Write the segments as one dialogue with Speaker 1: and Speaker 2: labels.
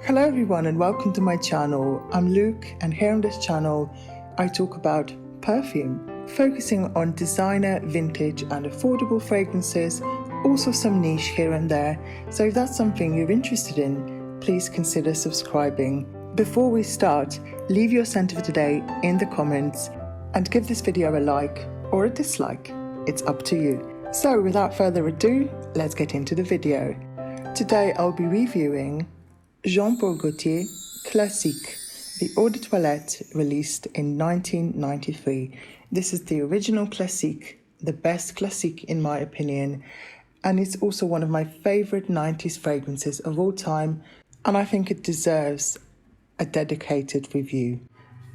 Speaker 1: Hello everyone and welcome to my channel. I'm Luke and here on this channel I talk about perfume, focusing on designer, vintage and affordable fragrances, also some niche here and there. So if that's something you're interested in, please consider subscribing. Before we start, leave your scent of today in the comments and give this video a like or a dislike. It's up to you. So without further ado, let's get into the video. Today I'll be reviewing Jean-Paul Gaultier Classique, the Eau de Toilette, released in 1993. This is the original Classique, the best Classique in my opinion, and it's also one of my favorite 90s fragrances of all time, and I think it deserves a dedicated review.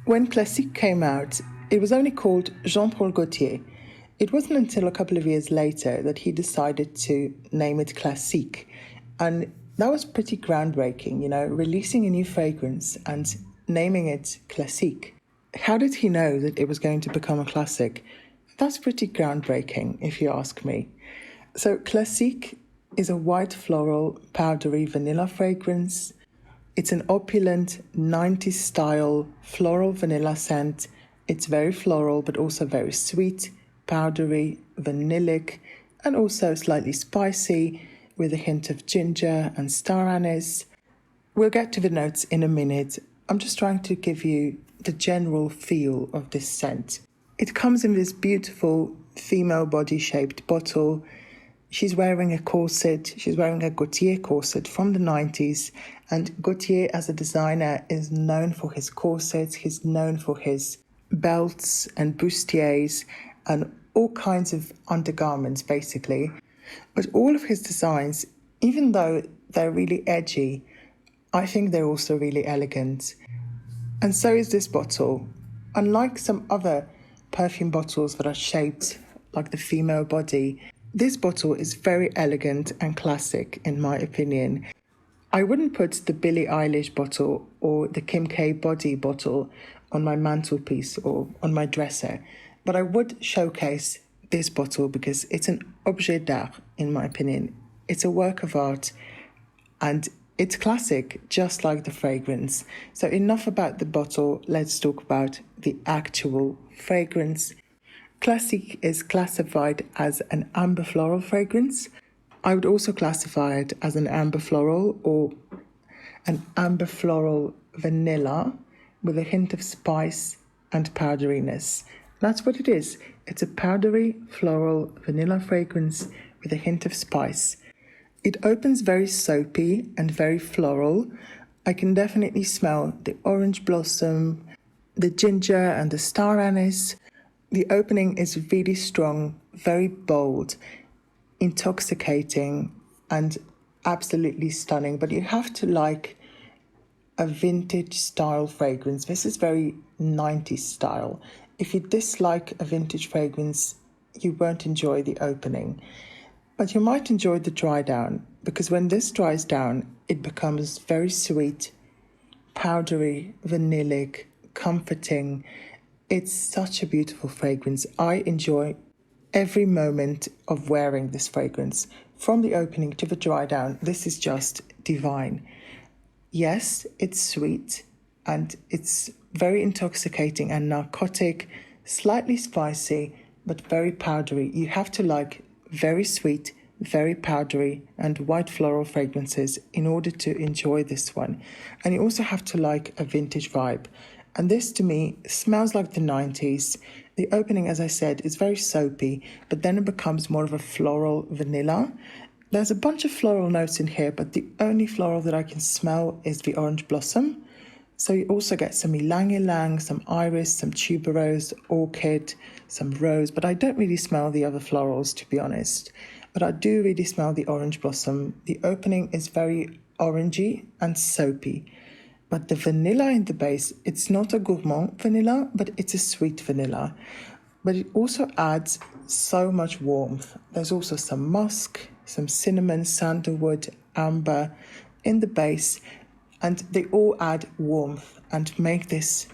Speaker 1: When Classique came out, it was only called Jean-Paul Gaultier. It wasn't until a couple of years later that he decided to name it Classique, and that was pretty groundbreaking, releasing a new fragrance and naming it Classique. How did he know that it was going to become a classic? That's pretty groundbreaking, if you ask me. So Classique is a white floral, powdery vanilla fragrance. It's an opulent 90s style floral vanilla scent. It's very floral, but also very sweet, powdery, vanillic, and also slightly spicy, with a hint of ginger and star anise. We'll get to the notes in a minute. I'm just trying to give you the general feel of this scent. It comes in this beautiful female body-shaped bottle. She's wearing a corset. She's wearing a Gaultier corset from the 90s. And Gaultier, as a designer, is known for his corsets. He's known for his belts and bustiers and all kinds of undergarments, basically. But all of his designs, even though they're really edgy, I think they're also really elegant. And so is this bottle. Unlike some other perfume bottles that are shaped like the female body, this bottle is very elegant and classic, in my opinion. I wouldn't put the Billie Eilish bottle or the Kim K body bottle on my mantelpiece or on my dresser, but I would showcase this bottle because it's an objet d'art, in my opinion. It's a work of art and it's classic, just like the fragrance. So enough about the bottle, let's talk about the actual fragrance. Classique is classified as an amber floral fragrance. I would also classify it as an amber floral or an amber floral vanilla with a hint of spice and powderiness. That's what it is. It's a powdery floral vanilla fragrance with a hint of spice. It opens very soapy and very floral. I can definitely smell the orange blossom, the ginger and the star anise. The opening is really strong, very bold, intoxicating and absolutely stunning. But you have to like a vintage style fragrance. This is very 90s style. If you dislike a vintage fragrance, you won't enjoy the opening. But you might enjoy the dry down, because when this dries down, it becomes very sweet, powdery, vanillic, comforting. It's such a beautiful fragrance. I enjoy every moment of wearing this fragrance. From the opening to the dry down, this is just divine. Yes, it's sweet and it's very intoxicating and narcotic, slightly spicy, but very powdery. You have to like very sweet, very powdery and white floral fragrances in order to enjoy this one. And you also have to like a vintage vibe. And this to me smells like the 90s. The opening, as I said, is very soapy, but then it becomes more of a floral vanilla. There's a bunch of floral notes in here, but the only floral that I can smell is the orange blossom. So you also get some ylang-ylang, some iris, some tuberose, orchid, some rose, but I don't really smell the other florals, to be honest. But I do really smell the orange blossom. The opening is very orangey and soapy. But the vanilla in the base, it's not a gourmand vanilla, but it's a sweet vanilla. But it also adds so much warmth. There's also some musk, some cinnamon, sandalwood, amber in the base. And they all add warmth and make this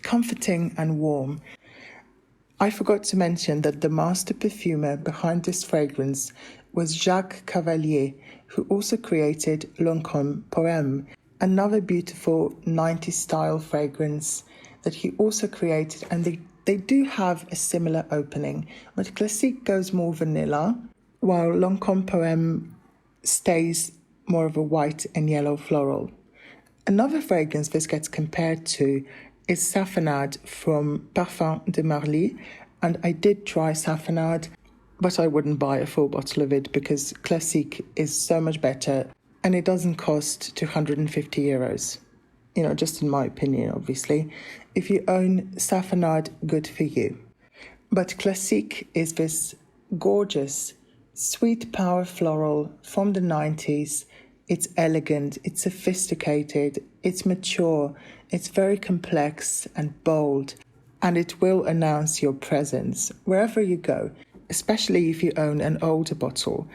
Speaker 1: comforting and warm. I forgot to mention that the master perfumer behind this fragrance was Jacques Cavalier, who also created Lancôme Poème, another beautiful 90s style fragrance that he also created, and they do have a similar opening, but Classique goes more vanilla, while Lancôme Poème stays more of a white and yellow floral. Another fragrance this gets compared to is Saffanade from Parfums de Marly, and I did try Saffanade, but I wouldn't buy a full bottle of it because Classique is so much better and it doesn't cost 250 euros. Just in my opinion, obviously. If you own Saffanade, good for you. But Classique is this gorgeous, sweet power floral from the 90s. It's elegant, it's sophisticated, it's mature, it's very complex and bold, and it will announce your presence wherever you go, especially if you own an older bottle.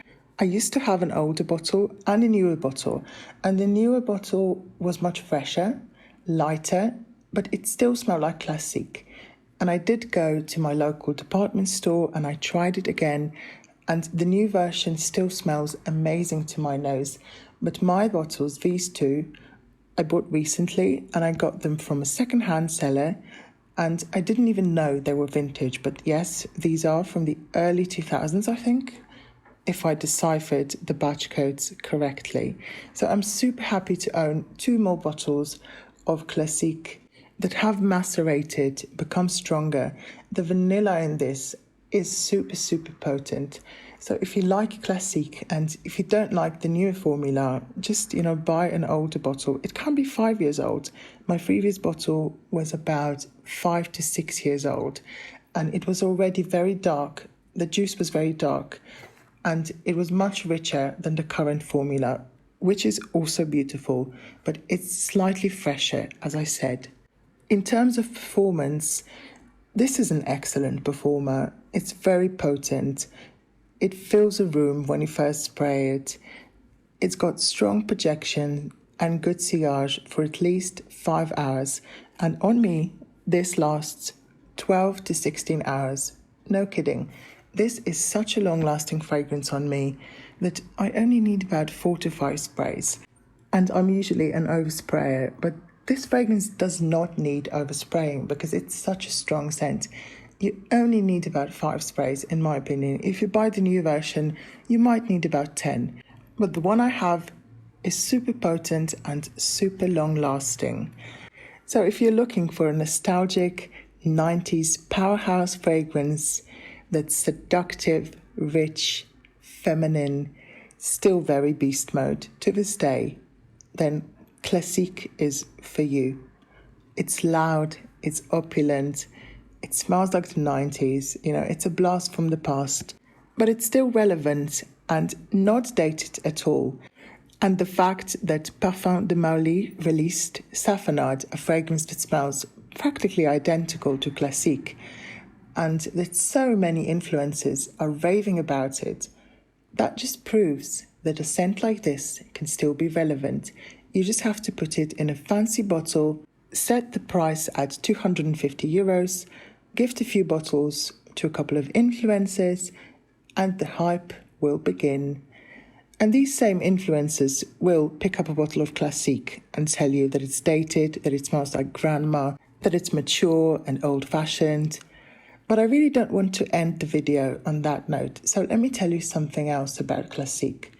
Speaker 1: I used to have an older bottle and a newer bottle, and the newer bottle was much fresher, lighter, but it still smelled like Classique. And I did go to my local department store and I tried it again, and the new version still smells amazing to my nose. But my bottles, these two, I bought recently and I got them from a second-hand seller, and I didn't even know they were vintage. But yes, these are from the early 2000s, I think, if I deciphered the batch codes correctly. So I'm super happy to own 2 more bottles of Classique that have macerated, become stronger. The vanilla in this is super, super potent. So if you like Classique and if you don't like the newer formula, just, buy an older bottle. It can be 5 years old. My previous bottle was about 5 to 6 years old, and it was already very dark. The juice was very dark, and it was much richer than the current formula, which is also beautiful, but it's slightly fresher, as I said. In terms of performance, this is an excellent performer. It's very potent. It fills a room when you first spray it. It's got strong projection and good sillage for at least 5 hours. And on me, this lasts 12 to 16 hours. No kidding. This is such a long-lasting fragrance on me that I only need about 4 to 5 sprays. And I'm usually an oversprayer, but this fragrance does not need overspraying because it's such a strong scent. You only need about 5 sprays, in my opinion. If you buy the new version, you might need about 10. But the one I have is super potent and super long-lasting. So if you're looking for a nostalgic 90s powerhouse fragrance that's seductive, rich, feminine, still very beast mode to this day, then Classique is for you. It's loud, it's opulent, it smells like the 90s, it's a blast from the past, but it's still relevant and not dated at all. And the fact that Parfums de Marly released Saffanade, a fragrance that smells practically identical to Classique, and that so many influencers are raving about it, that just proves that a scent like this can still be relevant. You just have to put it in a fancy bottle, set the price at 250 euros, gift a few bottles to a couple of influencers, and the hype will begin. And these same influencers will pick up a bottle of Classique and tell you that it's dated, that it smells like grandma, that it's mature and old-fashioned. But I really don't want to end the video on that note, so let me tell you something else about Classique.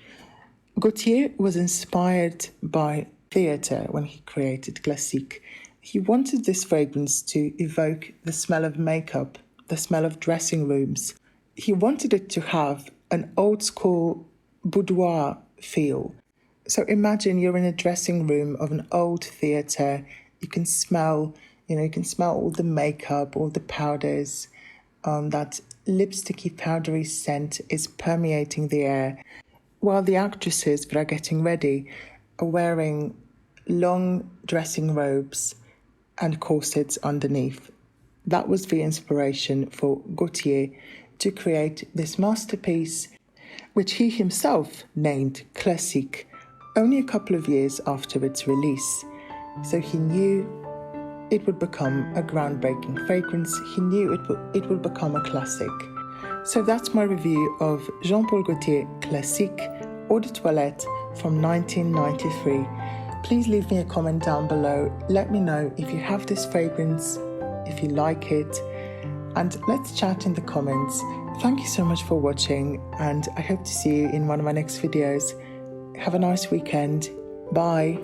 Speaker 1: Gaultier was inspired by theatre when he created Classique. He wanted this fragrance to evoke the smell of makeup, the smell of dressing rooms. He wanted it to have an old-school boudoir feel. So imagine you're in a dressing room of an old theatre. You can smell all the makeup, all the powders. That lipsticky, powdery scent is permeating the air, while the actresses that are getting ready are wearing long dressing robes and corsets underneath. That was the inspiration for Gaultier to create this masterpiece, which he himself named Classique only a couple of years after its release. So he knew it would become a groundbreaking fragrance. He knew it would become a classic. So that's my review of Jean Paul Gaultier Classique Eau de Toilette from 1993. please leave me a comment down below. Let me know if you have this fragrance, if you like it, and let's chat in the comments. Thank you so much for watching, and I hope to see you in one of my next videos. Have a nice weekend. Bye.